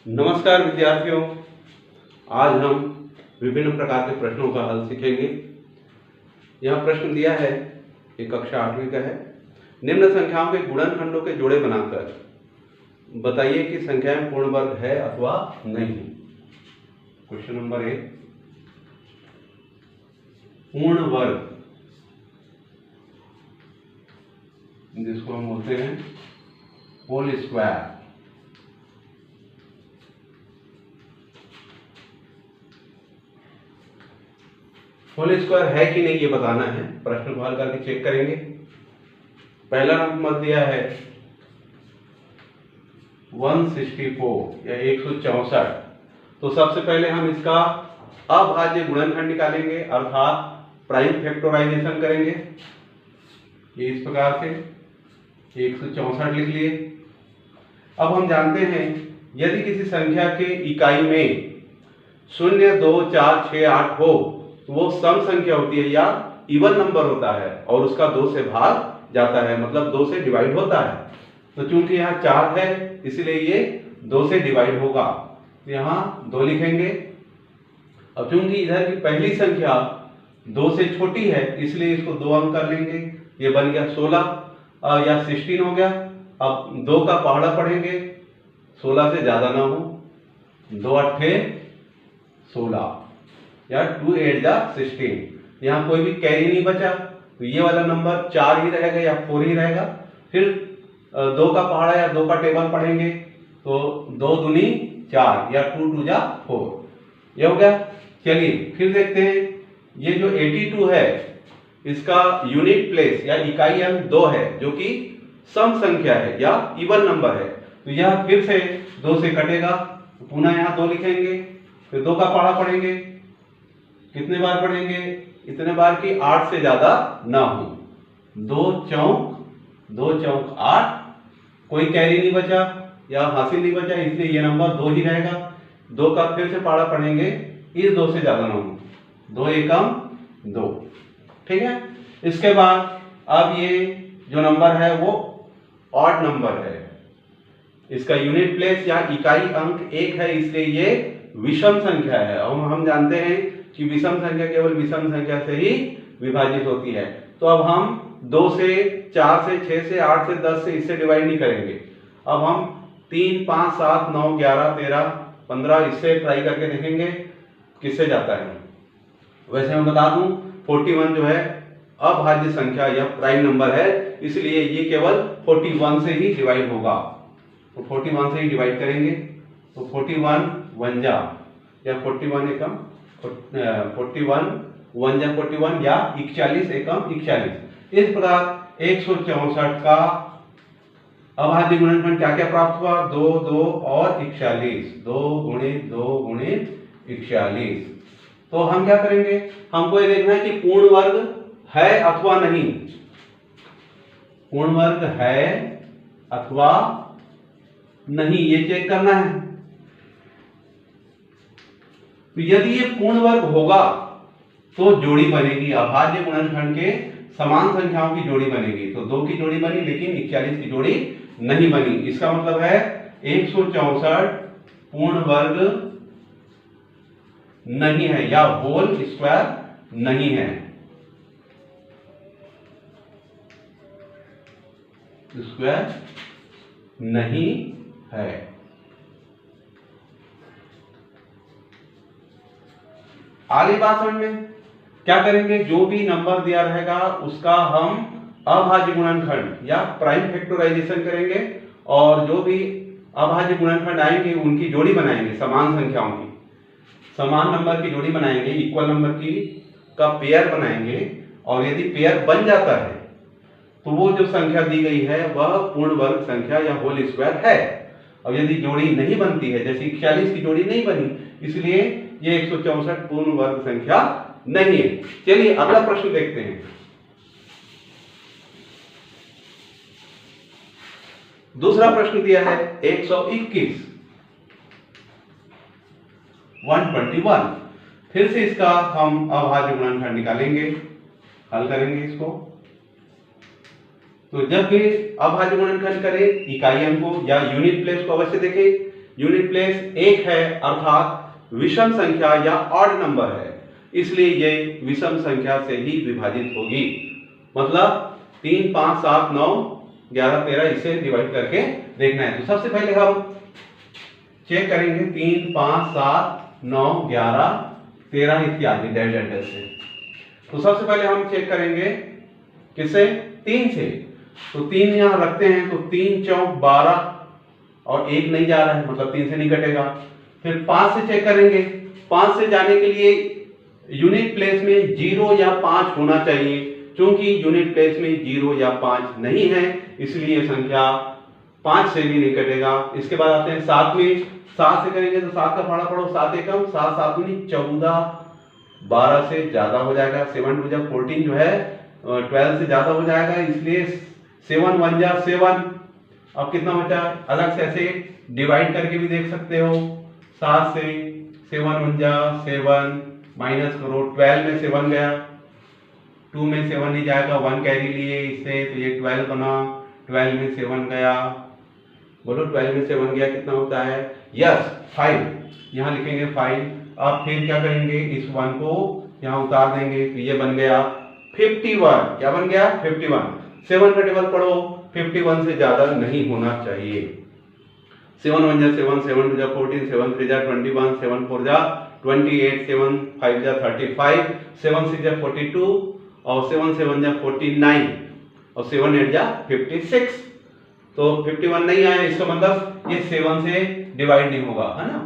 नमस्कार विद्यार्थियों, आज हम विभिन्न प्रकार के प्रश्नों का हल सीखेंगे। यहाँ प्रश्न दिया है, ये कक्षा 8वीं का है। निम्न संख्याओं के गुणनखंडों के जोड़े बनाकर बताइए कि संख्याएं पूर्ण वर्ग है अथवा नहीं। क्वेश्चन नंबर 1, पूर्ण वर्ग जिसको हम बोलते हैं होल स्क्वायर। होल स्क्वायर है कि नहीं ये बताना है। प्रश्न को हल करके चेक करेंगे। पहला नंबर दिया है 164 या 164। तो सबसे पहले हम इसका अभाज्य गुणनखंड निकालेंगे, अर्थात प्राइम फैक्टराइजेशन करेंगे। ये इस प्रकार से 164 लिख लिए। अब हम जानते हैं यदि किसी संख्या के इकाई में 0, 2, 4, 6, 8 हो तो वो सम संख्या होती है या इवन नंबर होता है और उसका 2 से भाग जाता है, मतलब 2 से डिवाइड होता है। तो चूंकि यहाँ 4 है इसलिए ये 2 से डिवाइड होगा, तो यहाँ 2 लिखेंगे। अब चूंकि इधर की पहली संख्या 2 से छोटी है इसलिए इसको 2 अंक कर लेंगे। ये बन गया 16 या 16 हो गया। अब 2 का पहाड़ा पढ़ेंगे, 16 से ज्यादा ना हो। 2 अट्ठे 16 या 2 8 जा 16। यहाँ कोई भी कैरी नहीं बचा तो ये वाला नंबर 4 ही रहेगा या 4 ही रहेगा। फिर 2 का पहाड़ा या 2 का टेबल पढ़ेंगे तो 2 दूनी 4 या 2 2 जा 4। ये हो गया। चलिए फिर देखते हैं, ये जो 82 है इसका यूनिट प्लेस या इकाई अंक 2 है, जो कि सम संख्या है या इवन नंबर है। तो यह फिर से 2 से कटेगा, तो पुनः यहाँ 2 लिखेंगे। फिर 2 का पहाड़ा पढ़ेंगे, कितने बार पढ़ेंगे? इतने बार कि 8 से ज्यादा ना हो। 2 चौक 8, कोई कैरी नहीं बचा या हासिल नहीं बचा, इसलिए ये नंबर 2 ही रहेगा। 2 का फिर से पहाड़ा पढ़ेंगे, इस 2 से ज्यादा ना हो। 2 एकम 2, ठीक है। इसके बाद अब ये जो नंबर है वो ऑड नंबर है, इसका यूनिट प्लेस या इकाई अंक 1 है, इसलिए ये विषम संख्या है। और हम जानते हैं कि विषम संख्या केवल विषम संख्या से ही विभाजित होती है। तो अब हम 2 से 4 से 6 से 8 से 10 से इससे डिवाइड नहीं करेंगे। अब हम 3, 5, 7, 9, 11, 13, 15 इससे ट्राई करके देखेंगे किससे जाता है। वैसे मैं बता दूं 41 जो है अभाज्य संख्या या प्राइम नंबर है, इसलिए ये केवल 41 से ही डिवाइड होगा। तो 41 से ही डिवाइड करेंगे तो 41 1 जा या 41 एकम 41 1 जा 41 या 41 एकम 41। इस प्रकार 164 का अभाज्य गुणनखंड क्या क्या प्राप्त हुआ? 2 2 और 41। 2 गुणित 2 गुणित 41। तो हम क्या करेंगे, हमको ये देखना है कि पूर्ण वर्ग है अथवा नहीं। पूर्ण वर्ग है अथवा नहीं ये चेक करना है। तो यदि ये पूर्ण वर्ग होगा तो जोड़ी बनेगी, अभाज्य गुणनखंड के समान संख्याओं की जोड़ी बनेगी। तो 2 की जोड़ी बनी लेकिन 41 की जोड़ी नहीं बनी। इसका मतलब है 164 पूर्ण वर्ग नहीं है या होल स्क्वायर नहीं है। स्क्वायर नहीं है। आगे भाषण में क्या करेंगे, जो भी नंबर दिया रहेगा उसका हम अभाज्य गुणनखंड या प्राइम फैक्टराइजेशन करेंगे और जो भी अभाज्य गुणनखंड आएंगे उनकी जोड़ी बनाएंगे, समान संख्याओं की, समान नंबर की जोड़ी बनाएंगे, इक्वल नंबर की का पेयर बनाएंगे। और यदि पेयर बन जाता है तो वो जो संख्या दी गई है वह पूर्ण वर्ग संख्या या होल स्क्वायर है। और यदि जोड़ी नहीं बनती है, जैसे 41 की जोड़ी नहीं बनी, इसलिए ये 164 पूर्ण वर्ग संख्या नहीं है। चलिए अगला प्रश्न देखते हैं। दूसरा प्रश्न दिया है 121 121। फिर से इसका हम अभाज्य गुणनखंड निकालेंगे, हल करेंगे इसको। तो जब भी अभाज्य गुणनखंड करें इकाई अंक को या यूनिट प्लेस को अवश्य देखें। यूनिट प्लेस एक है अर्थात विषम संख्या या ऑड नंबर है, इसलिए ये विषम संख्या से ही विभाजित होगी। मतलब 3, 5, 7, 9, 11, 13 इसे डिवाइड करके देखना है। तो सबसे पहले हम चेक करेंगे 3, 5, 7, 9, 11, 13 इत्यादि डैश डैश डैश से। तो सबसे पहले हम चेक करेंगे किससे? 3 से। तो 3 यहां रखते हैं, तो 3 चौक 12 और 1 नहीं जा रहा है, मतलब 3 से नहीं कटेगा। फिर 5 से चेक करेंगे। 5 से जाने के लिए यूनिट प्लेस में 0 या 5 होना चाहिए, क्योंकि यूनिट प्लेस में 0 या 5 नहीं है, इसलिए संख्या 5 से भी नहीं कटेगा। इसके बाद आते हैं 7 में। 7 से करेंगे तो 7 का फाड़ा पढ़ो, 7 एकम 7, 7 दूनी 14, 12 से ज्यादा हो जाएगा। 7 2 14 जो है 12 से ज्यादा हो जाएगा, इसलिए 7 1 जा 7। अब कितना बचा? अलग से ऐसे डिवाइड करके भी देख सकते हो। 7 से 7 1 जा 7, माइनस करो, 12 में 7 गया, 2 में 7 नहीं जाएगा, 1 कैरी लिए इससे, तो ये 12 बना। 12 में 7 गया, बोलो 12 में 7 गया कितना होता है? यस 5, यहाँ लिखेंगे 5। अब फिर क्या करेंगे? इस 1 को यहाँ उतार देंगे, तो ये बन गया 51। क्या बन गया? 51। 7 का टेबल पढ़ो, 51 से ज्यादा नहीं होना चाहिए। 7 1 जा 7, 7 2 जा 14, 7 3 जा 21, 7 4 जा 28, 7 5 जा 35, 7 6 जा 42 और 7 7 जा 49 और 7 8 जा 56। तो 51 नहीं आया, इसका मतलब ये 7 से डिवाइड नहीं होगा, है ना।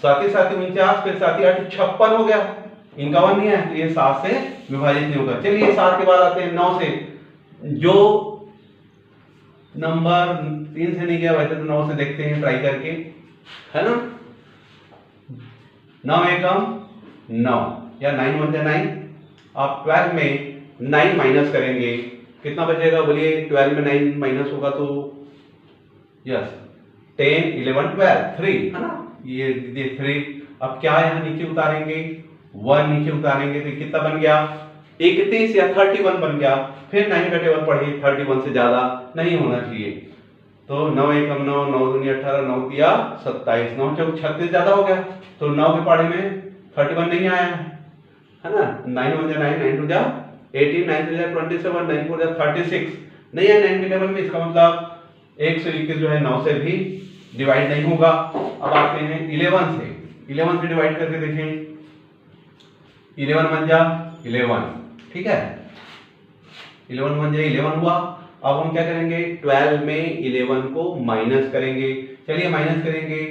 7 7 49, फिर 7 8 56 हो गया, इनका 1 नहीं है, तो ये 7 से विभाजित नहीं होगा। चलिए 7 के बाद आते हैं 9 से। जो नंबर 3 से नहीं गया वैसे तो 9 से देखते हैं ट्राई करके, है ना। 9 एकम 9 या 9 1 जा 9। आप 12 में 9 माइनस करेंगे, कितना बचेगा? बोलिए 12 में 9 माइनस होगा तो यस 10 11 12 3, है ना। ये 3। अब क्या यहाँ नीचे उतारेंगे? 1 नीचे उतारेंगे तो कितना बन गया? 31 या 31 बन गया। फिर 9 का टेबल पढ़िए, 31 से ज्यादा नहीं होना चाहिए। तो 9 एकम 9, 9 दूनी 18, 9 तिया 27, 9 चौक 36 ज्यादा हो गया, तो 9 के पढ़े में 31 नहीं आया है ना। 9 1 जा 9, 9 2 जा 18, 9 3 जा 27, 9 4 जा 36 नहीं है 9 के टेबल में, इसका मतलब 121 जो है 9 से भी डिवाइड नहीं होगा। अब आते हैं 11 से। 11 से डिवाइड करके देखें, 11 1 जा 11, ठीक है। 11 1 जा 11 हुआ। अब हम क्या करेंगे? 12 में 11 को माइनस करेंगे। चलिए माइनस करेंगे।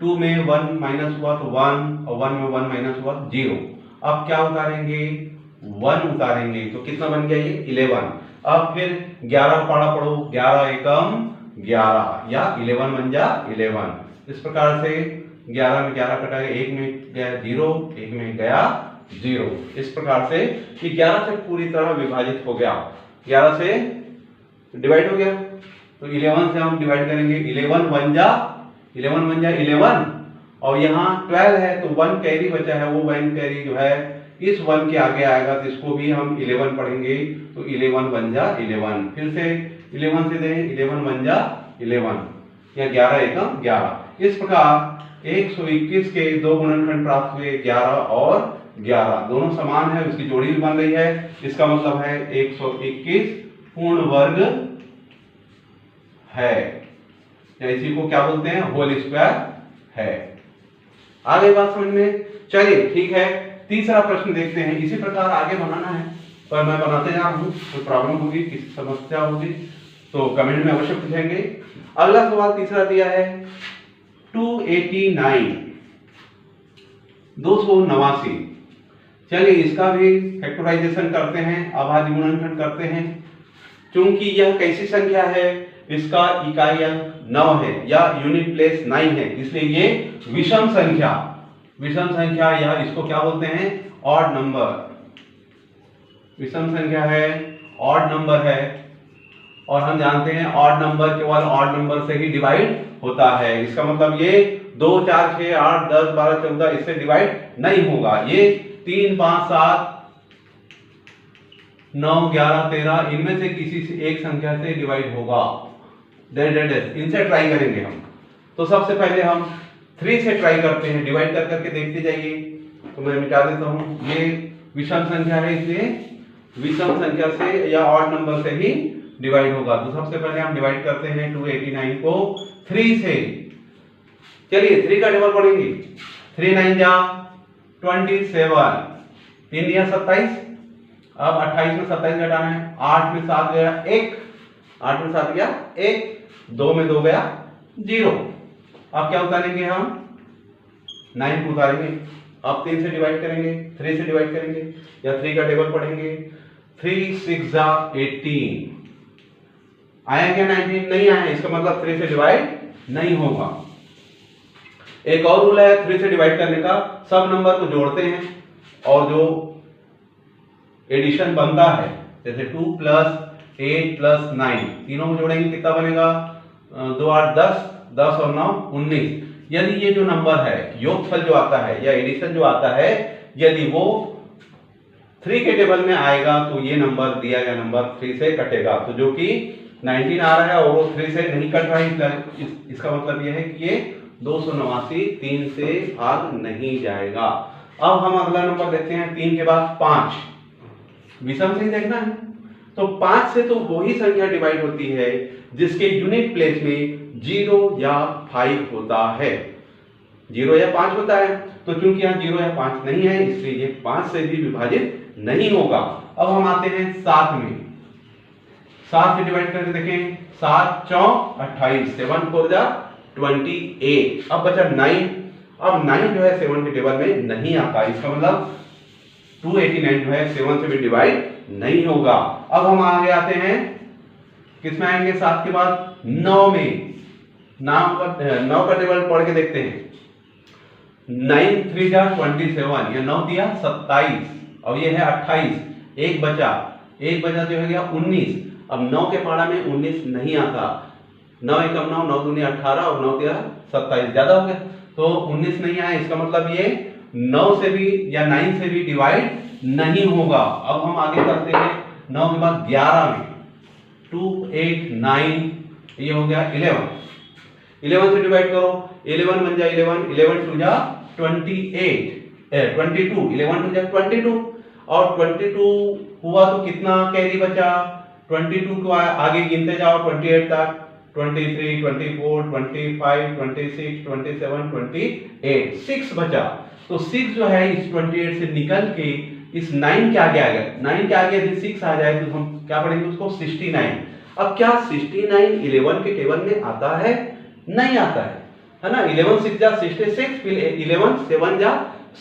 2 में 1 माइनस हुआ तो 1 और 1 में 1 माइनस हुआ 0। अब क्या उतारेंगे? 1 उतारेंगे, तो कितना बन गया? ये 11। अब फिर 11 पढ़ा पढ़ो, 11 एकम 11 या 11 1 जा 11। इस प्रकार से 11 में 11 कटा गया, 1 में गया 0, 1 में गया 0। इस प्रकार से ये 11 से पूरी तरह विभाजित हो गया, 11 से डिवाइड हो गया। तो 11 से हम डिवाइड करेंगे, 11 1 जा 11 और यहाँ 12 है तो 1 कैरी बचा है, वो 1 कैरी जो है इस 1 के आगे आएगा, तो इसको भी हम 11 पढ़ेंगे। तो 11 1 जा 11, फिर से 11 से दें, 11 1 जा 11 या 11 एकम 11। इस प्रकार 121 के दो गुणनखंड प्राप्त हुए, 11 और 11 दोनों समान है, उसकी जोड़ी भी बन रही है। इसका मतलब है 121 पूर्ण वर्ग है, या इसी को क्या बोलते हैं? होल स्क्वायर है। आ गई बात समझ में? चलिए ठीक है, तीसरा प्रश्न देखते हैं। इसी प्रकार आगे बनाना है, पर मैं बनाते जा रहा हूं, कोई प्रॉब्लम होगी, किसी समस्या होगी तो कमेंट में अवश्य पूछेंगे। अगला सवाल तीसरा दिया है 289, 289। चलिए इसका भी फैक्टराइजेशन करते हैं, अभाज्य गुणनखंड करते हैं। क्योंकि यह कैसी संख्या है? इसका इकाई अंक 9 है या यूनिट प्लेस 9 है, इसलिए ये विषम संख्या या इसको क्या बोलते हैं? Odd number. विषम संख्या है, ऑड नंबर है, और हम जानते हैं ऑड नंबर केवल ऑड नंबर से ही डिवाइड होता है। इसका मतलब ये 2 4 6 8 10 12 14 इससे डिवाइड नहीं होगा। ये 3 5 7 9 11 13 इनमें से किसी से एक संख्या से डिवाइड होगा। इनसे ट्राई करेंगे हम। तो सबसे पहले हम 3 से ट्राई करते हैं, डिवाइड कर करके देखते जाइए। तो मैं मिटा देता हूँ, ये विषम संख्या है, इसलिए विषम संख्या से या ऑड नंबर से ही डिवाइड होगा। तो सबसे पहले हम डिवाइड करते हैं 289 को 3 से। चलिए 3 का टेबल पढ़ेंगे। 3 9 जा 27, 3 दिया 27। अब 28 में 27 घटाना है, 8 में 7 गया 1, 8 में 7 गया 1, 2 में 2 गया 0। अब क्या उतारेंगे हम, 9 को उतारेंगे। अब 3 से डिवाइड करेंगे, 3 से डिवाइड करेंगे या 3 का टेबल पढ़ेंगे। 3 6 जा 18, आया क्या 19? नहीं आया, इसका मतलब 3 से डिवाइड नहीं होगा। एक और रूल है 3 से डिवाइड करने का, सब नंबर को जोड़ते हैं और जो एडिशन बनता है, जैसे 2 + 8 + 9, तीनों को जोड़ेंगे कितना बनेगा, 2 8 10, 10 और 9 19। यदि ये जो नंबर है, योगफल जो आता है या एडिशन जो आता है, यदि वो 3 के टेबल में आएगा तो ये नंबर, दिया गया नंबर 3 से कटेगा। तो जो कि 19 आ रहा है और वो 3 से नहीं कट रहा है, इसका मतलब ये है कि ये 289 3 से भाग नहीं जाएगा। अब हम अगला नंबर देखते हैं, 3 के बाद 5, विषम से ही देखना है। तो 5 से तो वही संख्या डिवाइड होती है जिसके यूनिट प्लेस में 0 या 5 होता है। 0 या 5 होता है, तो चूंकि यहाँ 0 या 5 नहीं है, इसलिए ये 5 से भी विभाजित नहीं होगा। अब हम आते हैं 7 में। 7 से डिवाइड करके देखें, 7 चौक 28, 7 4 जा 28। अब बचा 9। अब 9 जो है 7 के टेबल में नहीं आता, इसका मतलब 289 जो है 7 से भी डिवाइड नहीं होगा। अब हम आगे आते हैं, किसमें आएंगे, 7 के बाद 9 में। 9 का टेबल पढ़ के देखते हैं। 9 3 जा 27, या 9 दिया 27 और ये है 28, एक बचा जो है गया 19। अब 9 के पारा में 19 नहीं आता, 9 1 9, 9 दूनी 18 और 9 दिया 27, ज्यादा हो गया, तो 19 नहीं आया, इसका मतलब ये 9 से भी या 9 से भी डिवाइड नहीं होगा। अब हम आगे करते हैं, 9 के बाद 11 में 2 8 9, ये हो गया 11। 11 से डिवाइड करो, 11 बन जाए 11, 11 2 जा 28, 22, 11 2 जा 22 और 22 हुआ तो कितना कैरी बचा, 22 को आगे गिनते जाओ 28 तक, 23 24 25 26 27 28, 6 बचा। तो 6 जो है इस 28 से निकल के इस 9 के आगे आ गया, 9 के आगे यदि 6 आ जाए तो हम क्या पढ़ेंगे उसको, 69। अब क्या 69 11 के टेबल में आता है? नहीं आता है ना। 11 6 जा 66, फिर 11 7 जा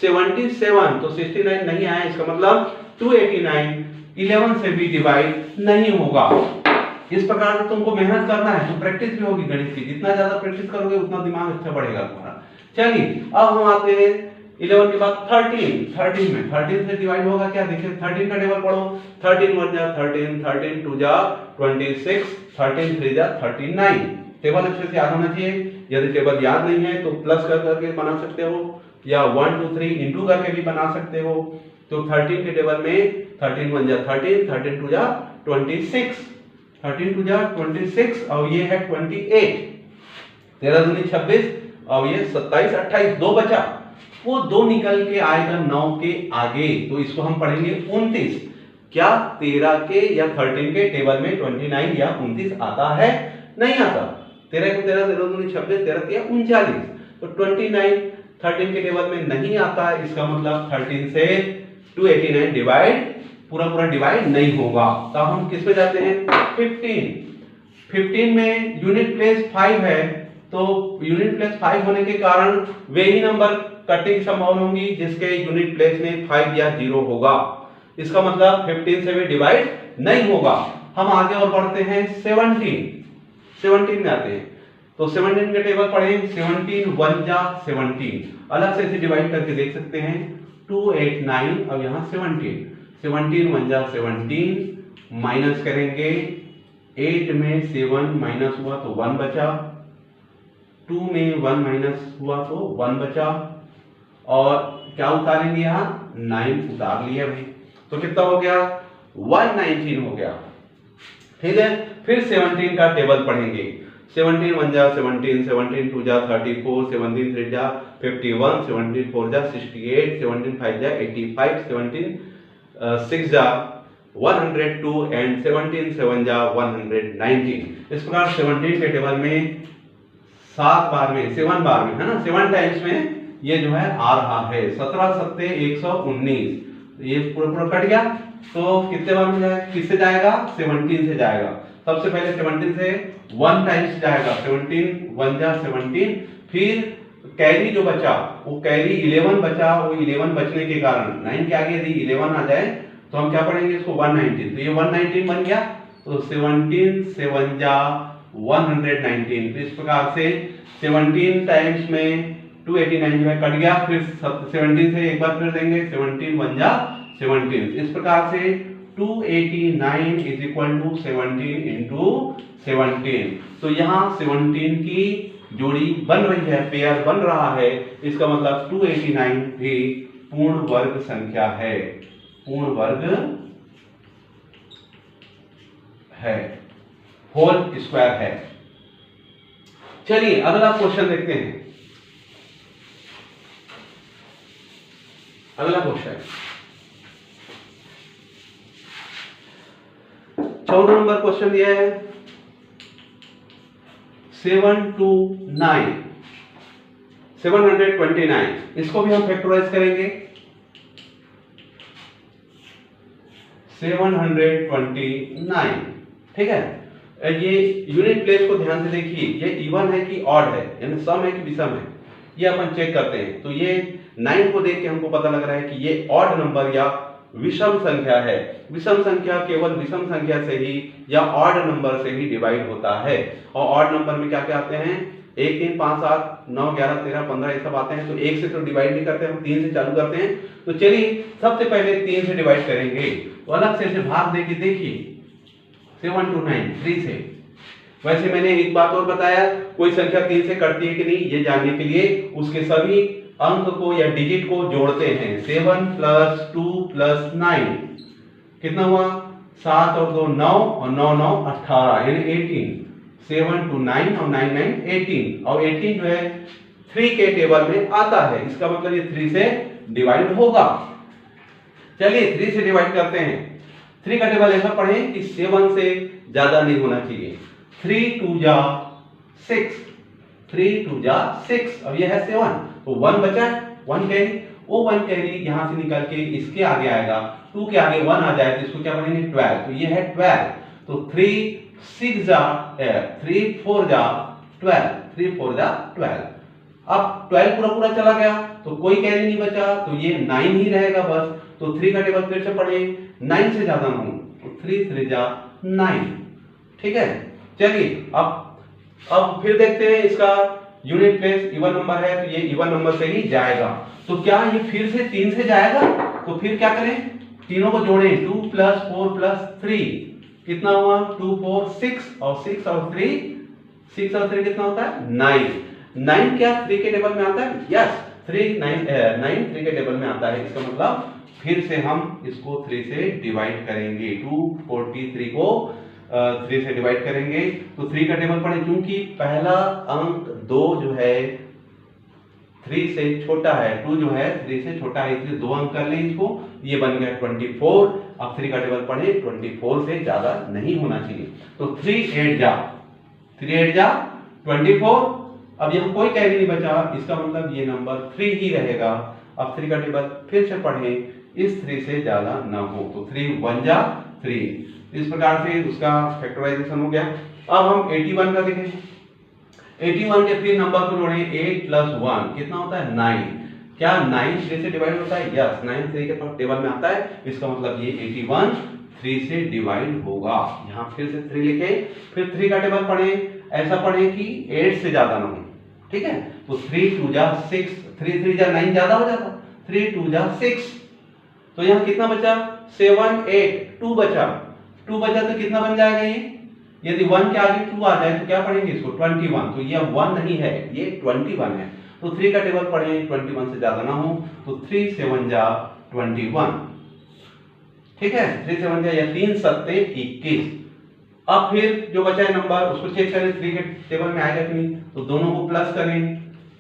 77, तो 69 नहीं आया, इसका मतलब 289 11 से भी डिवाइड नहीं होगा। इस प्रकार से तुमको मेहनत करना है, तो प्रैक्टिस भी होगी गणित की, जितना ज्यादा प्रैक्टिस करोगे उतना दिमाग अच्छा बढ़ेगा तुम्हारा। चलिए अब हम आते हैं 11 के बाद 13 में। 13 से डिवाइड होगा क्या, देखिए 13 का टेबल पढ़ो। 13 1 जा 13, 13 2 जा 26, 13 3 जा 39। टेबल अच्छे से याद होना चाहिए। यदि टेबल याद नहीं है तो प्लस कर करके बना सकते हो या 1 2 3 इंटू करके भी बना सकते हो। तो 13 के टेबल में 13 1 जा 13, 13 2 जा 26, 13 2 जा 26 और ये है 28, 13 दूनी 26 और ये 27 28, 2 बचा, वो 2 निकल के आएगा 9 के आगे, तो इसको हम पढ़ेंगे 29। क्या 13 के या 13 के टेबल में 29 या 29 आता है? नहीं आता। 13 को 13, 13 दूनी 26, 13 3 39, तो 29 13 के टेबल में नहीं आता है, इसका मतलब 13 से 289 डिवाइड पूरा डिवाइड नहीं होगा। तो हम किस पे जाते हैं, 15 में यूनिट प्लेस 5 है, तो यूनिट प्लेस 5 होने के कारण वे ही नंबर कटने की संभावना होंगी जिसके यूनिट प्लेस में 5 या 0 होगा, इसका मतलब 15 से भी डिवाइड नहीं होगा। हम आगे और बढ़ते हैं 17 में आते हैं, तो 17 के टेबल पढ़े, 17 1 जा 17, अलग से इसे डिवाइड करके देख सकते हैं, 2 8 9 और यहाँ 17 1 जा 17, माइनस करेंगे 8 में 7 माइनस हुआ तो 1 बचा, 2 में 1 माइनस हुआ तो 1 बचा, और क्या उतारेंगे यहाँ 9 उतार लिया भाई, तो कितना हो गया 119 हो गया। ठीक है, फिर 17 का टेबल पढ़ेंगे, 17 1 जा 17, 17 2 जा 34, 17 3 जा 51, 17 4 जा 68, 17 5 जा 85, 17 6 जा 102 एंड 17 7 जा 119। इस प्रकार 17 के टेबल में 7 बार में 7 बार में है ना 7 टाइम्स में ये जो है आ रहा है। 17 सत्ते 119, ये पूरा पूरा कट गया। तो कितने बार में जाएगा, किससे जाएगा, 17 से जाएगा। सबसे पहले 17 से 1 टाइम्स जाएगा, 17 1 जा 17, फिर कैरी जो बचा वो कैरी 11 बचा, वो 11 बचने के कारण 9 के आगे यदि 11 आ जाए तो हम क्या पढ़ेंगे इसको 119, तो ये 119 बन गया। तो 17 7 जा 119। तो इस प्रकार से 17 टाइम्स में 289 जो है कट गया, फिर 17 से एक बार फिर देंगे 17 1 जा 17। इस प्रकार से 289 इज इक्वल टू 17 इंटू 17। तो यहाँ 17 की जोड़ी बन रही है, पेयर बन रहा है। इसका मतलब 289 भी पूर्ण वर्ग संख्या है, पूर्ण वर्ग है, होल स्क्वायर है। चलिए अगला क्वेश्चन देखते हैं। अगला क्वेश्चन 14 नंबर क्वेश्चन दिया है 729, इसको भी हम फैक्टराइज करेंगे। 729, ठीक है। ये यूनिट प्लेस को ध्यान से देखिए, ये इवन है कि ऑड है, यानी सम है कि विषम है, ये अपन चेक करते हैं। तो ये 9 को देख के हमको पता लग रहा है कि ये ऑड नंबर या विषम संख्या है। विषम संख्या केवल विषम संख्या से ही या ऑड नंबर से ही डिवाइड होता है। और ऑड नंबर में क्या क्या आते हैं, 1 3 5 7 9 11 13 15 ये सब आते हैं। तो 1 से तो डिवाइड नहीं करते, हम 3 से चालू करते हैं। तो चलिए सबसे पहले 3 से डिवाइड करेंगे, तो अलग से भाग देके देखिए 729 3 से। वैसे मैंने एक बात और बताया, कोई संख्या 3 से कटती है कि नहीं ये जानने के लिए उसके सभी अंक को या डिजिट को जोड़ते हैं। 7 + 2 + 9 कितना हुआ, 7 और 2 9 और 9 9 18 यानी 18। 7 to 9 और 9 9 18, और 18 जो है 3 के टेबल में आता है। इसका मतलब ये 3 से डिवाइड होगा। चलिए 3 से डिवाइड करते हैं। 3 का टेबल ऐसा पढ़ें कि 7 से ज्यादा नहीं होना चाहिए। 3 2 जा 6, 3 2 जा 6, अब ये है 7, तो 1 बचा, 1 कैरी। वो 1 कैरी यहां से निकल के इसके आगे आएगा, 2 के आगे 1 आ जाए तो इसको क्या बनेंगे 12, तो ये है 12। तो 3 6 जा 3 4 जा 12, 3 4 जा 12। अब 12 पूरा पूरा चला गया तो कोई कैरी नहीं बचा, तो ये 9 ही रहेगा बस। तो 3 का टेबल फिर से पढ़े, 9 से ज्यादा ना हो, तो 3 3 जा 9, ठीक है। चलिए अब फिर देखते हैं, इसका यूनिट प्लेस इवन नंबर है तो ये इवन नंबर से ही जाएगा। तो क्या ये फिर से 3 से जाएगा, तो फिर क्या करें, तीनों को जोड़ें, 2 + 4 + 3 कितना हुआ, 2 4 6 और 6 और 3 कितना होता है 9। 9 क्या 3 के टेबल में आता है, यस 9 3 के टेबल में आता है। इसका मतलब फिर से हम इसको 3 से डिवाइड करेंगे, 243 को 3 से डिवाइड करेंगे। तो 3 का टेबल पढ़े, क्योंकि पहला अंक 2 जो है 3 से छोटा है, 2 जो है 3 से छोटा है, इसलिए 2 अंक कर लें इसको, ये बन गया 24। अब 3 का टेबल पढ़े, 24 से ज्यादा नहीं होना चाहिए। तो 3 8 जा 24। अब यहाँ कोई कैरी नहीं बचा, इसका मतलब ये नंबर 3 ही रहेगा। अब 3 का टेबल फिर से पढ़ें, इस 3 से ज्यादा ना हो, तो 3 1 जा 3। इस प्रकार से उसका फैक्टराइजेशन हो गया। अब हम 81 का देखें। 81 के फिर नंबर को जोड़ें, 8 + 1 कितना होता है 9। क्या 9 3 से डिवाइड होता है, यस 9 3 के टेबल में आता है। इसका मतलब ये 81 3 से डिवाइड होगा। यहाँ फिर से 3 लिखे, फिर 3 का टेबल पढ़ें, ऐसा पढ़ें कि 8 से ज्यादा ना हो, ठीक है। तो 3 2 जा 6, 3 3 जा 9 ज्यादा हो जाता, 3 2 जा 6। तो यहाँ कितना बचा, 7 8 2 बचा तो कितना बन जाएगा ये, यदि 1 के आगे 2 आ जाए तो क्या पढ़ेंगे इसको 21। तो ये 1 नहीं है, ये 21 है। तो 3 का टेबल पढ़ें, 21 से ज्यादा ना हो, तो 3 7 जा 21, ठीक है। 3 7 जा या 3 7 21, अब फिर जो बचा है नंबर उसको चेक करें 3 के टेबल में आएगा कि नहीं, तो दोनों को प्लस करें।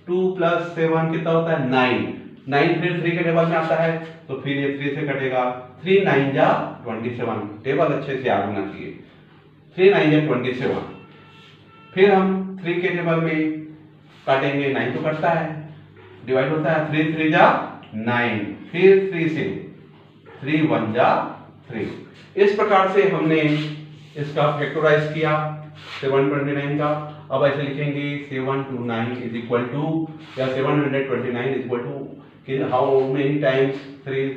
2 + 7 कितना होता है 9। 9 फिर 3 के टेबल में आता है तो फिर ये 3 से कटेगा। 3 9 जा 27। टेबल अच्छे से याद होना चाहिए। 3 9 जा 27। फिर हम 3 के टेबल में काटेंगे। 9 तो कटता है, डिवाइड होता है। 3 3 जा 9। फिर 3 से 3 1 जा 3। इस प्रकार से हमने इसका फैक्टराइज किया 729 का। अब ऐसे लिखेंगे 729 इज इक्वल टू, या 729 इज इक्वल टू कि हाउ मेनी टाइम्स 3,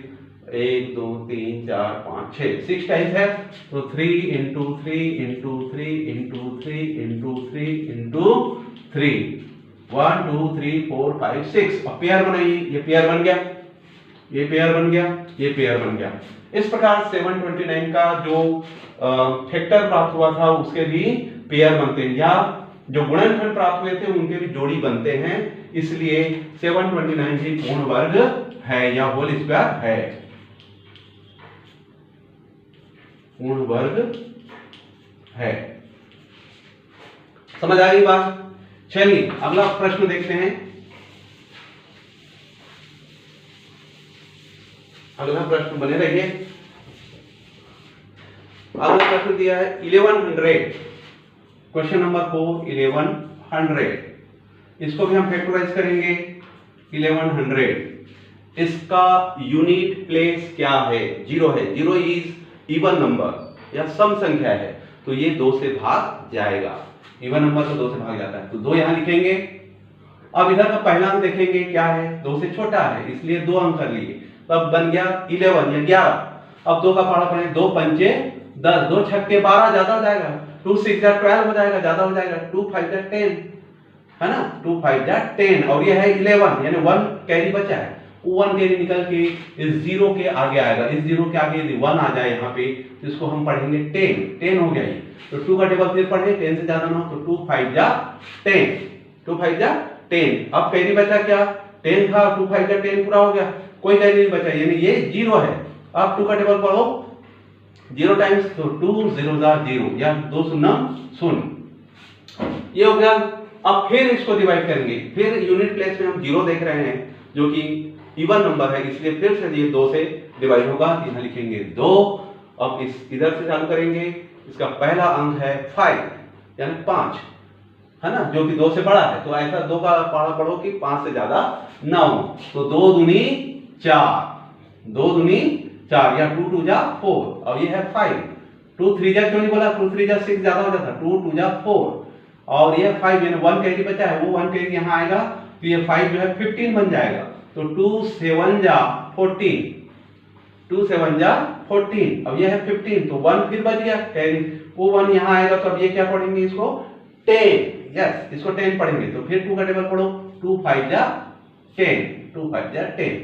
1 2 3 4 5 6, 6 टाइम्स है तो 3 into 3 into 3 into 3 into 3 into 3, 1 2 3 4 5 6। अब पेयर बनाइए, ये पेयर बन गया, ये पेयर बन गया, ये पेयर बन गया। इस प्रकार 729 का जो फैक्टर प्राप्त हुआ था उसके भी पेयर बनते हैं, या जो गुणनखंड प्राप्त हुए थे उनके भी जोड़ी बनते हैं। इसलिए 729 भी पूर्ण वर्ग है या होल स्क्वायर है, पूर्ण वर्ग है। समझ आ गई बात? चलिए अगला प्रश्न देखते हैं। अगला प्रश्न बने रहिए। अगला प्रश्न दिया है 1100, क्वेश्चन नंबर 4 1100। इसको भी हम फैक्टराइज करेंगे 1100। इसका यूनिट प्लेस क्या है? 0 है। 0 इज इवन नंबर या सम संख्या है, तो ये 2 से भाग जाएगा। इवन नंबर तो 2 से भाग जाता है, तो 2 यहां लिखेंगे। अब इधर का पहला अंक देखेंगे क्या है, 2 से छोटा है इसलिए 2 अंक कर लिए, तब बन गया 11 या 11। अब 2 का पहाड़ा पड़े, 2 पंचे 10, 2 छक्के 12, ज्यादा हो जाएगा। 2 6 जा 12 हो जाएगा, ज्यादा हो जाएगा। 2 5 जा 10 है ना, 2 5 जा 10। और ये है 11 यानी 1 कैरी बचा है, 1 कैरी निकल के इस 0 के आगे आएगा। इस 0 के आगे यदि 1 आ जाए यहाँ पे तो इसको हम पढ़ेंगे 10। 10 हो गया ये, तो 2 का टेबल फिर पढ़े, 10 से ज्यादा ना हो तो 2 5 जा 10, 2 5 जा 10। अब कैरी बचा क्या, 10 था, 2 5 जा 10 पूरा हो गया, कोई कैरी नहीं बचा, यानी ये 0 है। अब 2 का टेबल पढ़ो 0 टाइम्स, तो 2 0 जा 0 या 2 शून्य शून्य, ये हो गया। अब फिर इसको डिवाइड करेंगे, फिर यूनिट प्लेस में हम 0 देख रहे हैं जो कि इवन नंबर है, इसलिए फिर से ये 2 से डिवाइड होगा। यहाँ लिखेंगे 2। अब इस इधर से चालू करेंगे। इसका पहला अंक है 5 यानी 5 है ना, जो कि 2 से बड़ा है, तो ऐसा 2 का पहाड़ा पढ़ो कि 5 से ज्यादा ना हो। तो 2 दूनी 4, 2 दूनी 4 या 2 2 जा 4। और ये है 5। 2 3 जा क्यों नहीं बोला, 2 3 जा 6 ज्यादा हो जाता, 2 2 जा 4। और ये 5 यानी 1 कैरी बचा है, वो 1 कैरी यहाँ आएगा तो ये 5 जो है 15 बन जाएगा। तो 2 7 जा 14, 2 7 जा 14। अब ये है 15, तो 1 फिर बच गया कैरी, वो 1 यहाँ आएगा। तो अब ये क्या पढ़ेंगे इसको 10, यस इसको 10 पढ़ेंगे। तो फिर 2 का टेबल पढ़ो, 2 5 जा 10, 2 5 जा 10,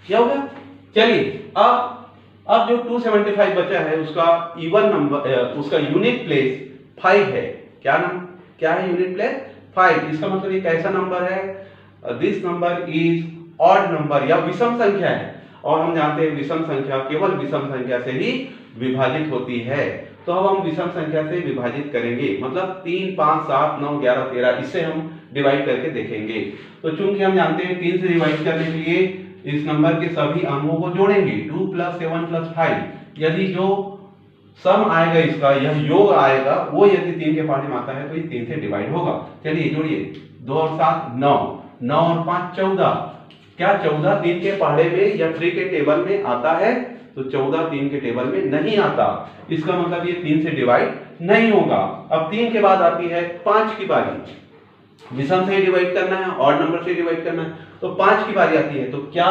क्या होगा? चलिए अब जो 275 बचा है उसका इवन नंबर, उसका यूनिट प्लेस 5 है। क्या है यूनिट प्लेस 5। इसका मतलब ये कैसा नंबर है, this number is odd number या विषम संख्या है। और हम जानते हैं विषम संख्या केवल विषम संख्या से ही विभाजित होती है। तो अब हम विषम संख्या से विभाजित करेंगे, मतलब 3 5 7 9 11 13, इससे हम डिवाइड करके देखेंगे। तो चूंकि हम जानते हैं 3 से डिवाइड करने के लिए इस नंबर के सभी अंकों को जोड़ेंगे, 2 + 7 + 5। यदि जो सम आएगा इसका, यह योग आएगा, वो यदि 3 के पहाड़े में आता है तो ये 3 से डिवाइड होगा। चलिए जोड़िए, 2 और 7 9, 9 और 5 14। क्या 14 3 के पहाड़े में या 3 के टेबल में आता है? तो 14 3 के टेबल में नहीं आता। इसका मतलब ये 3 से डिवाइड नहीं होगा। अब 3 के बाद आती है 5 की बारी। विषम से डिवाइड करना है, ऑड नंबर से डिवाइड करना है, तो 5 की बारी आती है। तो क्या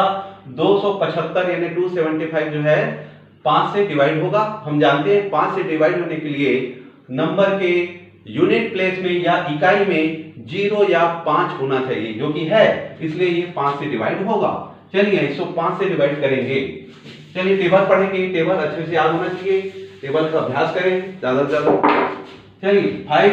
275 यानी 275 जो है 5 से डिवाइड होगा? हम जानते हैं 5 से डिवाइड होने के लिए नंबर के यूनिट प्लेस में या इकाई में 0 या 5 होना चाहिए, जो कि है, इसलिए ये 5 से डिवाइड होगा। चलिए इसको 5 से डिवाइड करेंगे। चलिए टेबल पढ़ेंगे, टेबल अच्छे से याद होना चाहिए, टेबल का अभ्यास करें ज्यादा से ज्यादा। चलिए 5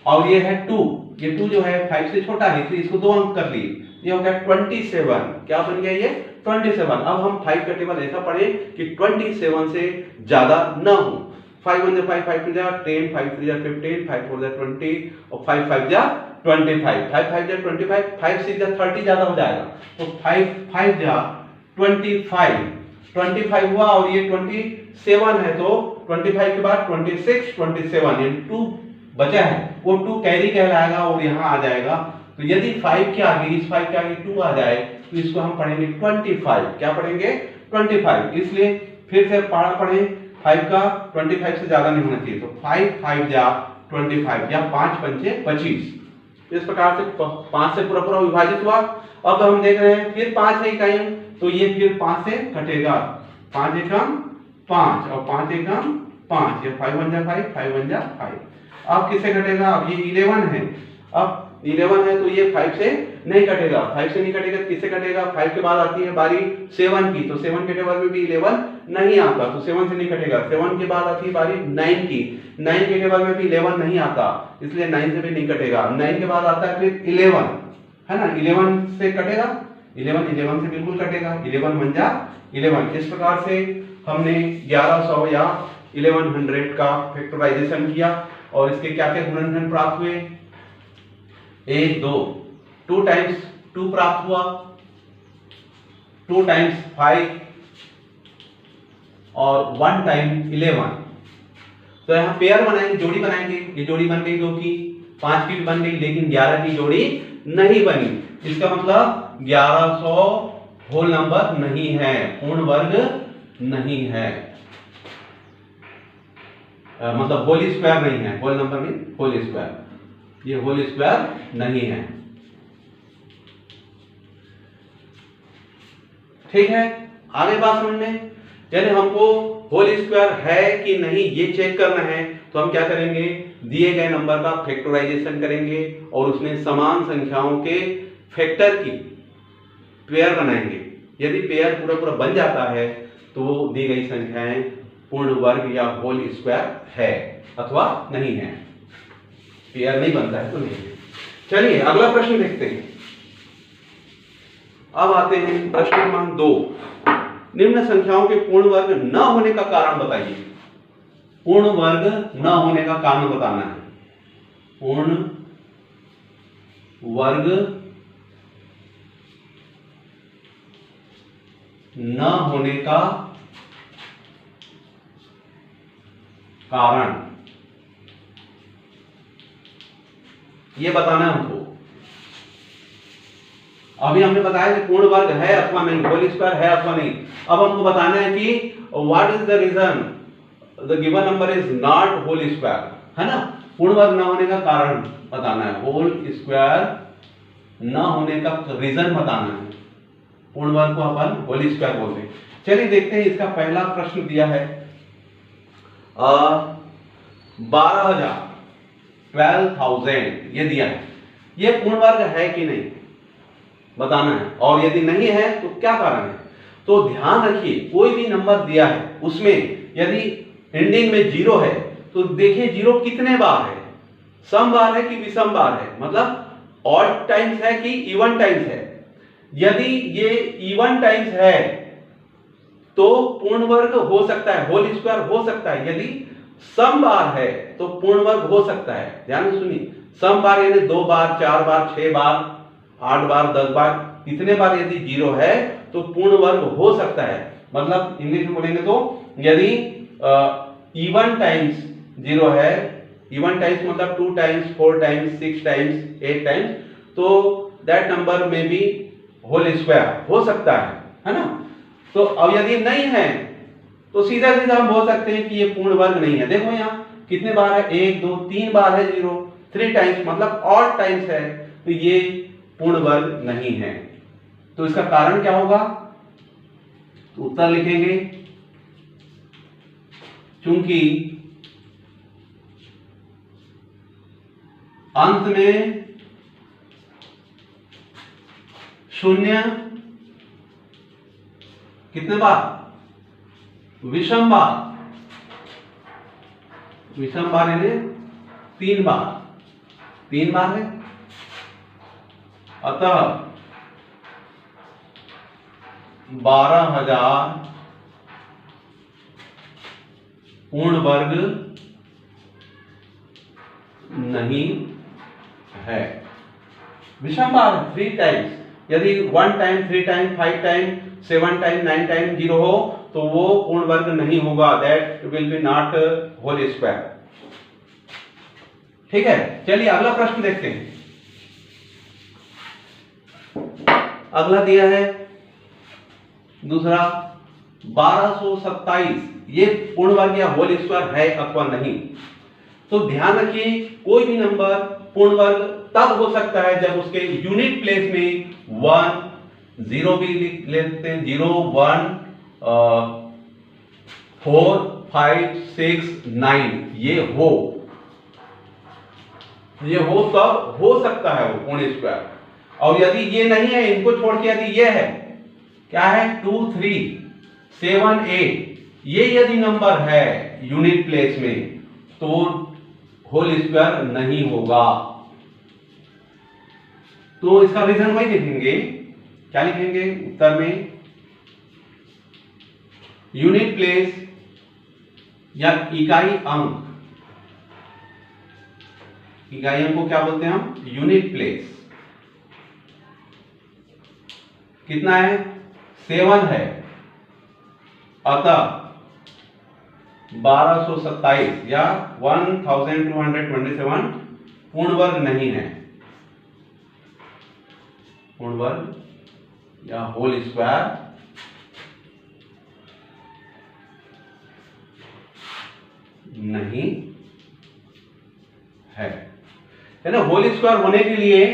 और ये है 2, ये 2 जो है 5 से छोटा है इसलिए इसको 2 अंक कर लिए, ये हो गया 27। क्या बन गया ये 27। अब हम 5 का टेबल ऐसा पढ़े कि 27 से ज्यादा ना हो। 5 1 जा 5, 5 2 जा 10, 5 3 जा 15, 5 4 जा 20 और 5 5 जा 25, 5 5 जा 25, 5 6 जा 30 ज्यादा हो जाएगा, तो 5 5 जा 25 हुआ और ये 27 है, तो 25 के बाद 26 27 यानी 2 बचा है, वो 2 कैरी कहलाएगा और यहाँ आ जाएगा। तो यदि 5 के आगे, इस 5 के आगे 2 आ जाए तो इसको हम पढ़ेंगे 25। क्या पढ़ेंगे? 25। इसलिए फिर से पढ़े 5 का 25 से ज्यादा नहीं होना चाहिए, तो 5 5 जा 25 या 5 पंचे 25। इस प्रकार से 5 से पूरा पूरा विभाजित हुआ। अब हम देख रहे हैं फिर 5 है इकाई, तो ये फिर 5 से कटेगा, 5 एकम 5 और 5 एकम 5, ये 5 1 जा 5, 5 1 जा 5। अब किससे कटेगा? अब ये 11 है, अब 11 है तो ये 5 से नहीं कटेगा, 5 से नहीं कटेगा तो किससे कटेगा? 5 के बाद आती है बारी 7 की, तो 7 के टेबल में भी 11 नहीं आता, तो 7 से नहीं कटेगा। 7 के बाद आती है बारी 9 की, 9 के टेबल में भी 11 नहीं आता, इसलिए 9 से भी नहीं कटेगा। 9 के बाद आता है फिर 11, है ना, 11 से कटेगा, 11 से बिल्कुल कटेगा, 11 1 जा 11। इस प्रकार से हमने 1100 या 1100 का फैक्टराइजेशन किया और इसके क्या क्या गुणनखंड प्राप्त हुए? 1 2, 2 टाइम्स 2 प्राप्त हुआ, 2 टाइम्स 5 और 1 टाइम 11। तो यहाँ पेयर बनाएंगे, जोड़ी बनाएंगे, ये जोड़ी बन गई जो कि 5 की बन गई, लेकिन 11 की जोड़ी नहीं बनी। इसका मतलब 1100 होल नंबर नहीं है, पूर्ण वर्ग नहीं है, मतलब होल स्क्वायर नहीं है, होल नंबर नहीं, होल स्क्वायर, ये होल स्क्वायर नहीं है। ठीक है, आगे बात समझ में, यानी हमको होल स्क्वायर है कि नहीं ये चेक करना है, तो हम क्या करेंगे? दिए गए नंबर का फैक्टराइजेशन करेंगे और उसमें समान संख्याओं के फैक्टर की पेयर बनाएंगे। यदि पेयर पूरा पूरा बन जाता है तो दी गई संख्याएं पूर्ण वर्ग या होल स्क्वायर है अथवा नहीं है। पेयर नहीं बनता है तो नहीं है। चलिए अगला प्रश्न देखते हैं। अब आते हैं प्रश्न क्रमांक 2। निम्न संख्याओं के पूर्ण वर्ग न होने का कारण बताइए। पूर्ण वर्ग न होने का कारण बताना है। पूर्ण वर्ग न होने का कारण ये बताना है हमको। अभी हमने बताया कि पूर्ण वर्ग है अथवा नहीं, होल स्क्वायर है अथवा नहीं। अब हमको बताना है कि what is the reason the given number is not whole square, है ना। पूर्ण वर्ग न होने का कारण बताना है, होल स्क्वायर न होने का रीजन बताना है। पूर्ण वर्ग को अपन होल स्क्वायर बोलते हैं। चलिए देखते हैं, इसका पहला प्रश्न दिया है 12,000 12,000 ये दिया है। ये पूर्ण वर्ग है कि नहीं बताना है, और यदि नहीं है तो क्या कारण है। तो ध्यान रखिए, कोई भी नंबर दिया है उसमें यदि एंडिंग में 0 है तो देखिए 0 कितने बार है, सम बार है कि विषम बार है, मतलब ऑड टाइम्स है कि इवन टाइम्स है। यदि ये इवन टाइम्स है तो पूर्ण वर्ग हो सकता है, होल स्क्वायर हो सकता है। यदि सम बार है तो पूर्ण वर्ग हो सकता है। ध्यान से सुनिए, सम बार यानी 2 बार 4 बार 6 बार 8 बार 10 बार, इतने बार यदि 0 है तो पूर्ण वर्ग हो सकता है। मतलब इंग्लिश में बोलेंगे तो यदि इवन टाइम्स 0 है, इवन टाइम्स मतलब 2 टाइम्स 4 टाइम्स 6 टाइम्स 8 टाइम्स, तो दैट नंबर में भी होल स्क्वायर हो सकता है ना। तो अब यदि नहीं है तो सीधा सीधा हम बोल सकते हैं कि ये पूर्ण वर्ग नहीं है। देखो यहाँ कितने बार है, 1 2 3 बार है 0, 3 टाइम्स मतलब ऑड टाइम्स है, तो ये पूर्ण वर्ग नहीं है। तो इसका कारण क्या होगा, तो उत्तर लिखेंगे चूंकि अंत में शून्य कितने बार, विषम बार, विषम बार यानी 3 बार, 3 बार है। अतः 12,000 पूर्ण वर्ग नहीं है। विषम बार 3 टाइम्स, यदि 1 time 3 time 5 time 7 time 9 time 0 हो तो वो पूर्ण वर्ग नहीं होगा, that will be not whole square. ठीक है, चलिए अगला प्रश्न देखते हैं। अगला दिया है दूसरा 1227, ये पूर्ण वर्ग या होल स्क्वायर है अथवा नहीं। तो ध्यान रखिए, कोई भी नंबर पूर्ण वर्ग तब हो सकता है जब उसके यूनिट प्लेस में 1 0 भी लिख लेते हैं, 0 1 4 5 6 9 ये हो तब हो सकता है वो पूर्ण स्क्वायर। और यदि ये नहीं है, इनको छोड़ के यदि ये है, क्या है 2 3 7 8 ये यदि नंबर है यूनिट प्लेस में तो होल स्क्वायर नहीं होगा। तो इसका रीजन वही लिखेंगे, क्या लिखेंगे उत्तर में, यूनिट प्लेस या इकाई अंक, इकाई अंक को क्या बोलते हैं हम, यूनिट प्लेस। कितना है 7 है, अतः 1227 या 1227 पूर्ण वर्ग नहीं है, पूर्ण वर्ग या होल स्क्वायर नहीं है ना। होल स्क्वायर होने के लिए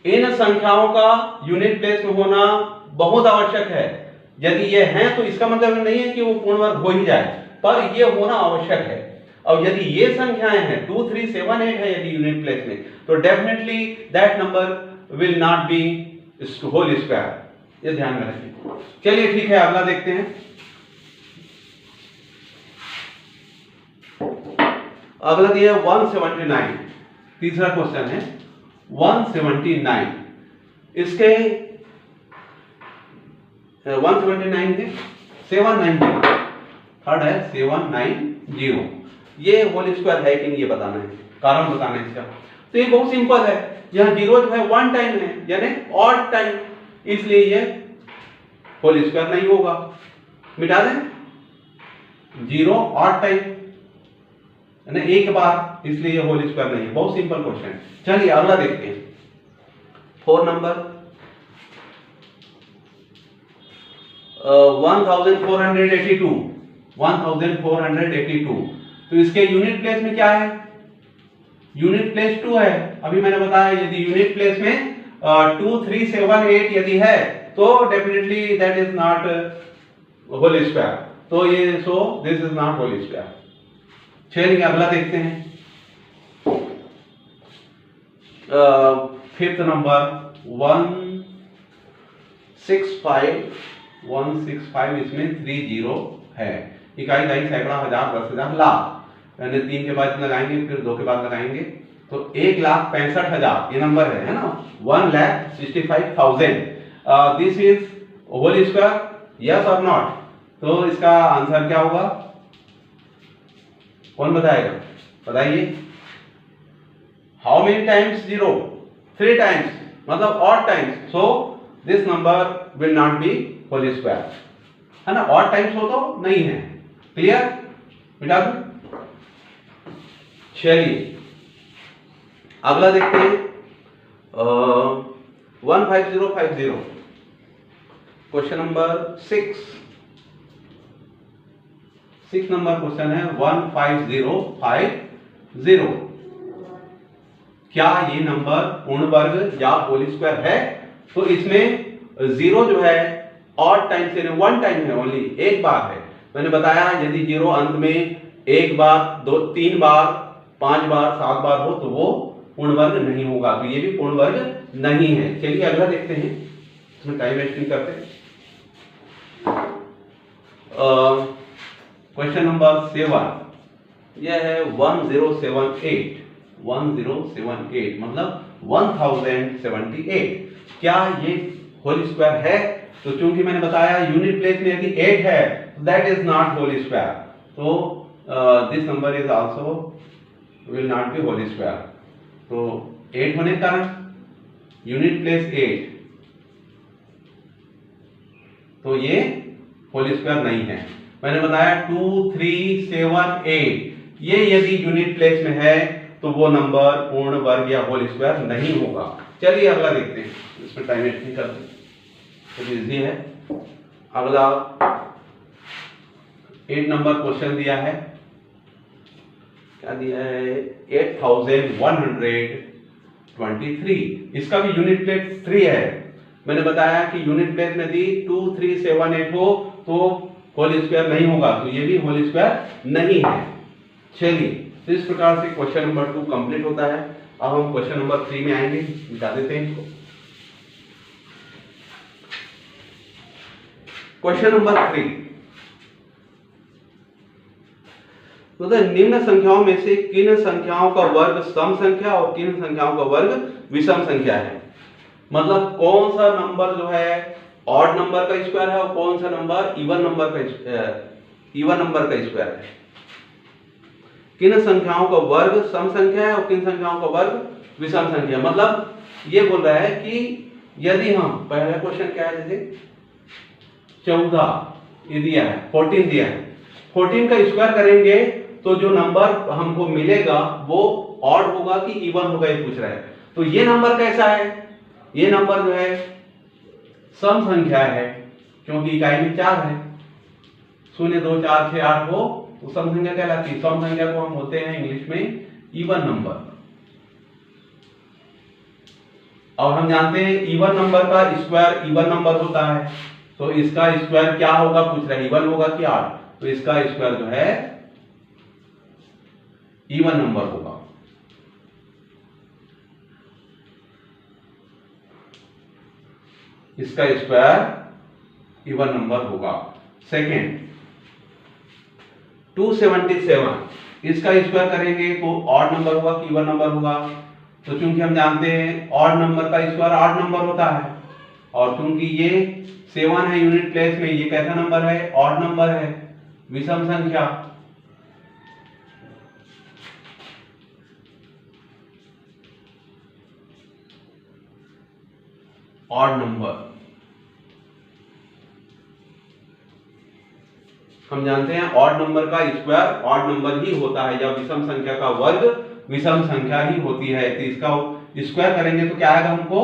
इन संख्याओं का यूनिट प्लेस में होना बहुत आवश्यक है। यदि ये हैं तो इसका मतलब नहीं है कि वो पूर्ण वर्ग हो ही जाए, पर ये होना आवश्यक है। और यदि ये संख्याएं हैं 2 3 7 8 है यदि यूनिट प्लेस में, तो definitely that number will not be whole square, ये ध्यान में रखिए। चलिए ठीक है, अगला देखते हैं। अगला दिया 179, तीसरा क्वेश्चन है 179। इसके 179 है 790, थर्ड है 790, ये होल स्क्वायर है कि नहीं ये बताना है, कारण बताना है इसका। तो ये बहुत सिंपल है, यहां 0 जो है 1 टाइम है यानी ऑड टाइम, इसलिए ये होल स्क्वायर नहीं होगा। मिटा दें, 0 ऑड टाइम यानी एक बार, इसलिए ये होल स्क्वायर नहीं है। बहुत सिंपल क्वेश्चन है। चलिए अगला देखते हैं, 4 नंबर 1482, 1482। तो इसके यूनिट प्लेस में क्या है, यूनिट प्लेस 2 है। अभी मैंने बताया यदि यूनिट प्लेस में 2 3 7 8 यदि है तो definitely that is not whole square, तो ये so this is not whole square. चलिए अगला देखते हैं, 5th नंबर 165, इसमें 30 है। इकाई लाई सैकड़ा हजार 10,000 लाख, यानी 3 के बाद लगाएंगे फिर 2 के बाद लगाएंगे तो 1,65,000 ये नंबर है ना, 1,65,000। This is whole square, yes और नॉट। तो इसका आंसर क्या होगा, कौन बताएगा, बताइए। हाउ मेनी टाइम्स 0, 3 टाइम्स, मतलब odd times, so this number will not be whole square, है ना। ऑड टाइम्स हो तो नहीं है, क्लियर, मिटा दो। चलिए अगला देखते हैं, 15050, क्वेश्चन नंबर 6 नंबर क्वेश्चन है 15050। क्या ये नंबर पूर्ण वर्ग या होल स्क्वायर है, तो इसमें 0 जो है ऑड टाइम से 1 टाइम है, ओनली एक बार है। मैंने बताया यदि 0 अंत में 1 बार 2 3 बार 5 बार 7 बार हो तो वो पूर्ण वर्ग नहीं होगा, तो ये भी पूर्ण वर्ग नहीं है। चलिए अगला देखते हैं, इसमें टाइम वेस्ट नहीं करते। क्वेश्चन नंबर 7, यह है 1078, 1078 मतलब 1078। क्या ये होल स्क्वायर है, तो चूंकि मैंने बताया यूनिट प्लेस में यदि 8 है that is not whole square, तो this number is also will not be whole square. तो 8 होने के कारण यूनिट प्लेस 8, तो ये होल स्क्वायर नहीं है। मैंने बताया 2 3 7 8 ये यदि यूनिट प्लेस में है तो वो नंबर पूर्ण वर्ग या होल स्क्वायर नहीं होगा। चलिए अगला देखते हैं, इसमें टाइम वेस्ट नहीं करते, तो इजी है। अगला 8 नंबर क्वेश्चन दिया है, क्या दिया है, 8123। इसका भी यूनिट प्लेस 3 है। मैंने बताया कि यूनिट प्लेस में दी 2 3 7 8 हो तो होल स्क्वायर नहीं होगा, तो ये भी होल स्क्वायर नहीं है। चलिए, तो इस प्रकार से क्वेश्चन नंबर 2 कंप्लीट होता है। अब हम क्वेश्चन नंबर 3 में आएंगे, मिटा देते हैं इसको। क्वेश्चन नंबर 3, तो निम्न संख्याओं में से किन संख्याओं का वर्ग सम संख्या और किन संख्याओं का वर्ग विषम संख्या है। मतलब कौन सा नंबर जो है ऑड नंबर का स्क्वायर है और कौन सा नंबर इवन नंबर का स्क्वायर है। किन संख्याओं का वर्ग सम संख्या है और किन संख्याओं का वर्ग विषम संख्या। मतलब ये बोल रहा है कि यदि हम, पहला क्वेश्चन क्या है, जैसे 14 ये दिया है, 14 दिया है, 14 का स्क्वायर करेंगे तो जो नंबर हमको मिलेगा वो ऑड होगा कि इवन होगा, ये पूछ रहा है। तो ये नंबर कैसा है, ये नंबर जो है सम संख्या है, क्योंकि इकाई में 4 है, 0 2 4 6 8 हो तो सम संख्या कहलाती है। सम संख्या को हम बोलते हैं इंग्लिश में इवन नंबर। और हम जानते हैं इवन नंबर का स्क्वायर इवन नंबर होता है, तो इसका स्क्वायर क्या होगा पूछ रहा है, इवन होगा कि ऑड। तो इसका स्क्वायर जो है इवन नंबर होगा। इसका स्क्वायर इवन नंबर होगा। सेकेंड 277, इसका स्क्वायर करेंगे तो ऑड नंबर होगा कि इवन नंबर होगा। तो चूंकि हम जानते हैं ऑड नंबर का स्क्वायर ऑड नंबर होता है, और चूंकि ये 7 है यूनिट प्लेस में, ये कैसा नंबर है, ऑड नंबर है, विषम संख्या। ऑड नंबर हम जानते हैं ऑड नंबर का स्क्वायर ऑड नंबर ही होता है, या विषम संख्या का वर्ग विषम संख्या ही होती है। तो इसका स्क्वायर करेंगे तो क्या आएगा हमको,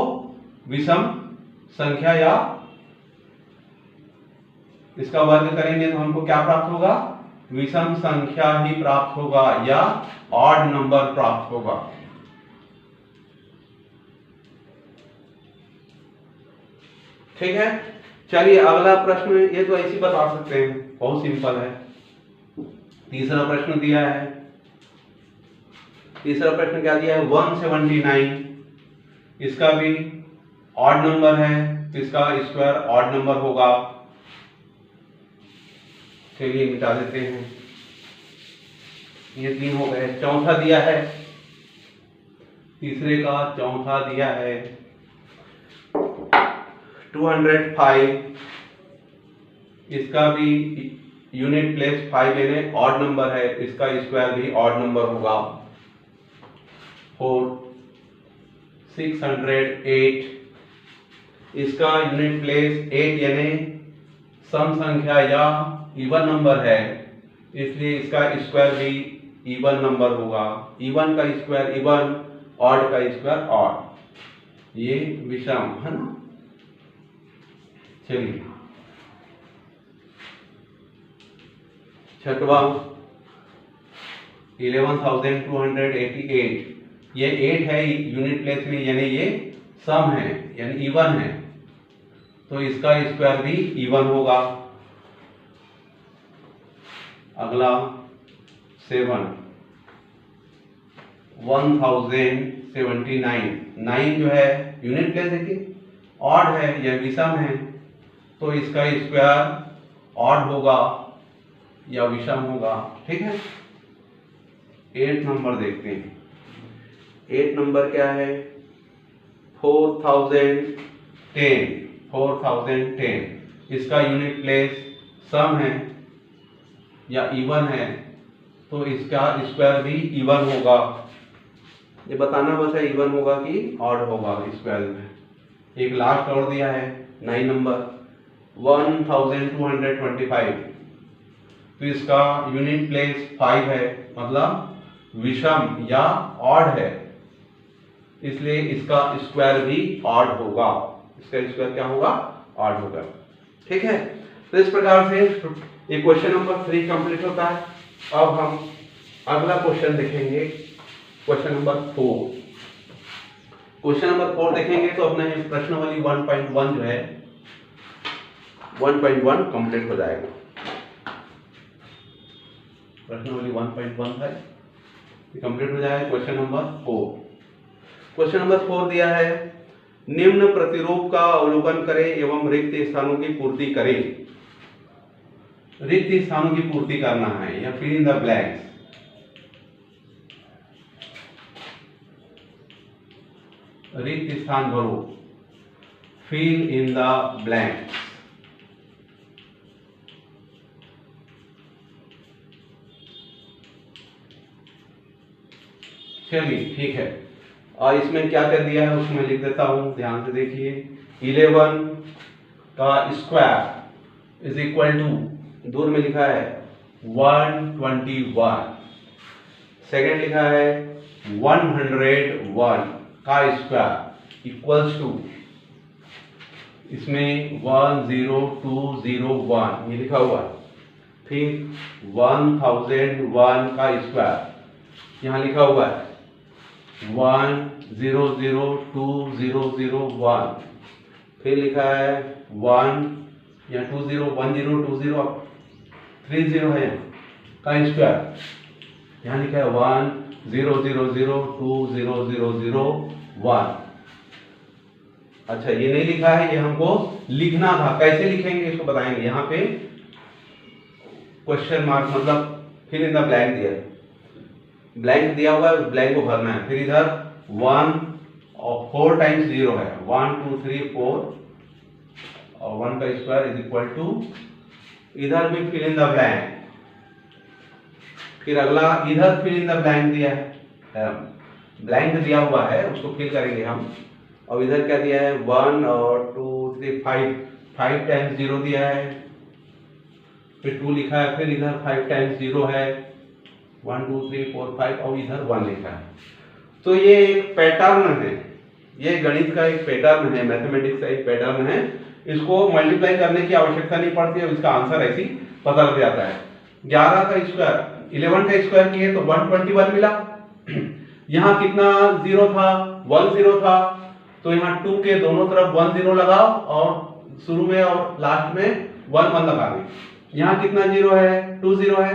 विषम संख्या, या इसका वर्ग करेंगे तो हमको क्या प्राप्त होगा, विषम संख्या ही प्राप्त होगा या ऑड नंबर प्राप्त होगा। ठीक है, चलिए अगला प्रश्न, ये तो ऐसे बता सकते हैं, बहुत सिंपल है। तीसरा प्रश्न दिया है, तीसरा प्रश्न क्या दिया है, 179, इसका भी ऑड नंबर है तो इसका स्क्वायर ऑड नंबर होगा। चलिए मिटा देते हैं, ये 3 हो गए। चौथा दिया है, तीसरे का चौथा दिया है 205, इसका भी यूनिट प्लेस 5 यानी ऑड नंबर है, इसका स्क्वायर भी ऑड नंबर होगा। 4 608, इसका यूनिट प्लेस 8 यानी सम संख्या या इवन नंबर है, इसलिए इसका स्क्वायर भी इवन नंबर होगा। इवन का स्क्वायर इवन, ऑड का स्क्वायर ऑड, ये विषम है ना। चलिए छठवा 11,288, ये 8 है यूनिट प्लेस में, यानी ये सम है यानी इवन है, तो इसका स्क्वायर भी इवन होगा। अगला 7 1079, 9 जो है यूनिट प्लेस देखिए ऑड है या विषम है, तो इसका स्क्वायर ऑड होगा या विषम होगा। ठीक है, 8 नंबर देखते हैं। 8 नंबर क्या है, 4010, इसका यूनिट प्लेस सम है, या इवन है तो इसका स्क्वायर भी इवन होगा। ये बताना बस है इवन होगा कि ऑड होगा स्क्वायर में। एक लास्ट और दिया है 9 नंबर 1225, तो इसका यूनिट प्लेस 5 है, मतलब विषम या ऑड है, इसलिए इसका स्क्वायर भी ऑड होगा। इसका स्क्वायर क्या होगा? ऑड होगा। ठीक है, तो इस प्रकार से ये क्वेश्चन नंबर 3 कंप्लीट होता है। अब हम अगला क्वेश्चन देखेंगे, क्वेश्चन नंबर 4। क्वेश्चन नंबर 4 देखेंगे तो अपने प्रश्नावली 1.1 जो है 1.1 कंप्लीट हो जाएगा। प्रश्नावली 1.1 है, कंप्लीट हो जाएगा। क्वेश्चन नंबर 4, क्वेश्चन नंबर 4 दिया है, निम्न प्रतिरूप का अवलोकन करें एवं रिक्त स्थानों की पूर्ति करें। रिक्त स्थानों की पूर्ति करना है या फिल इन द ब्लैंक्स। रिक्त स्थान भरो, फिल इन द ब्लैंक्स। चलिए ठीक है, और इसमें क्या क्या दिया है उसमें लिख देता हूं, ध्यान से देखिए। 11 का स्क्वायर इज इक्वल टू, दूर में लिखा है 121, सेकेंड लिखा है 101 का स्क्वायर इक्वल्स टू, इसमें 10201 ये लिखा हुआ है। फिर 1001 का स्क्वायर यहाँ लिखा हुआ है 1002001, फिर लिखा है 1 या 201020 30 है का स्क्वायर, यहाँ लिखा है 100020001। अच्छा ये नहीं लिखा है, ये हमको लिखना था, कैसे लिखेंगे इसको बताएंगे। यहाँ पे क्वेश्चन मार्क मतलब फिल इन द ब्लैंक दिया है, ब्लैंक दिया हुआ है, उस ब्लैंक को भरना है। फिर इधर 1 और 4 टाइम्स 0 है, 1 2 3 4 और 1 का स्क्वायर इज इक्वल टू, इधर भी फिल इन द ब्लैंक। फिर अगला इधर फिल इन द ब्लैंक दिया है, ब्लैंक दिया हुआ है उसको फिल करेंगे हम। और इधर क्या दिया है 1 और 2 3 5 टाइम्स 0 दिया है, फिर 2 लिखा है, फिर इधर 5 टाइम्स 0 है 1 2 3 4 5 और इधर 1 लिखा है। तो ये एक पैटर्न है, ये गणित का एक पैटर्न है, मैथमेटिक्स का एक पैटर्न है। इसको मल्टीप्लाई करने की आवश्यकता नहीं पड़ती है, इसका आंसर ऐसे ही पता लग जाता है। 11 का स्क्वायर 11 का स्क्वायर किए तो 121 मिला। यहाँ कितना 0 था? 1 0 था, तो यहाँ 2 के दोनों तरफ 1 0 लगाओ और शुरू में और लास्ट में 1 1 लगा दें। यहाँ कितना 0 है? 2 0 है,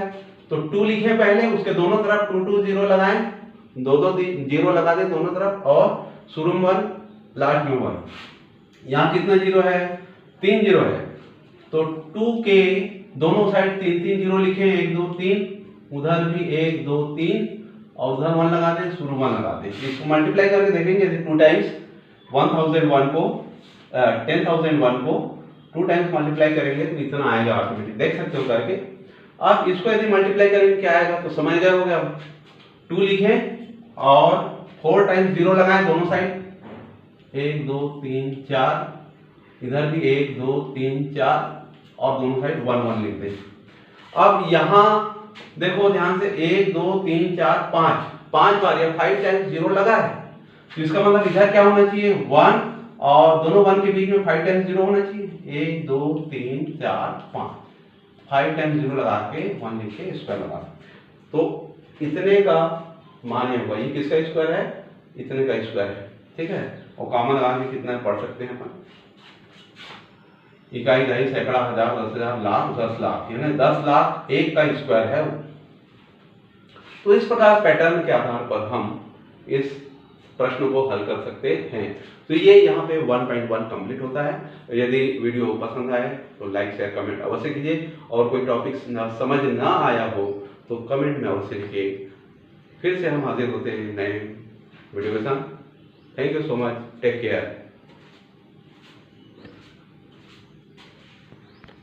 तो 2 लिखे पहले, उसके दोनों तरफ 2 2 0 लगाएं, 2 2 0 लगा दें दोनों तरफ, और शुरू में 1 लास्ट में 1। यहाँ कितना 0 है? 3 0 है, तो 2 के दोनों साइड 3 3 0 लिखे, 1 2 3, उधर भी 1 2 3 और उधर 1 लगा दें, शुरू 1 लगा दें। इसको मल्टीप्लाई करके देखेंगे 2 टाइम्स 1001 को 10,001 को 2 टाइम्स मल्टीप्लाई करेंगे तो इतना आएगा ऑटोमेटिक, देख सकते हो करके। अब इसको यदि मल्टीप्लाई करेंगे क्या आएगा तो समझ गए होंगे। अब 2 लिखें और 4 टाइम्स 0 लगाएं दोनों साइड, 1 2 3 4, इधर भी 1 2 3 4 और दोनों साइड 1 1 लिख दें। अब यहाँ देखो ध्यान से 1 2 3 4 5 बार या 5 टाइम्स 0 लगा है, तो इसका मतलब इधर क्या होना चाहिए 1 और दोनों 1 के बीच में 5 टाइम्स 0 होना चाहिए। 1 2 3 4 5 टाइम्स 0 लगा के 1 लिख के स्क्वायर लगा, तो इतने का मान होगा। ये किसका स्क्वायर है? इतने का स्क्वायर है, ठीक है। और कॉमन लगा के कितना पढ़ सकते हैं अपन, इकाई दहाई सैकड़ा हजार 10,000 लाख 10 लाख, यानी 10 लाख 1 का स्क्वायर है। तो इस प्रकार पैटर्न के आधार पर हम इस प्रश्न को हल कर सकते हैं। तो ये यहाँ पे 1.1 कंप्लीट होता है। यदि वीडियो पसंद आए तो लाइक शेयर कमेंट अवश्य कीजिए, और कोई टॉपिक समझ ना आया हो तो कमेंट में अवश्य लिखिए। फिर से हम हाजिर होते हैं नए वीडियो के साथ। Thank you so much, take care.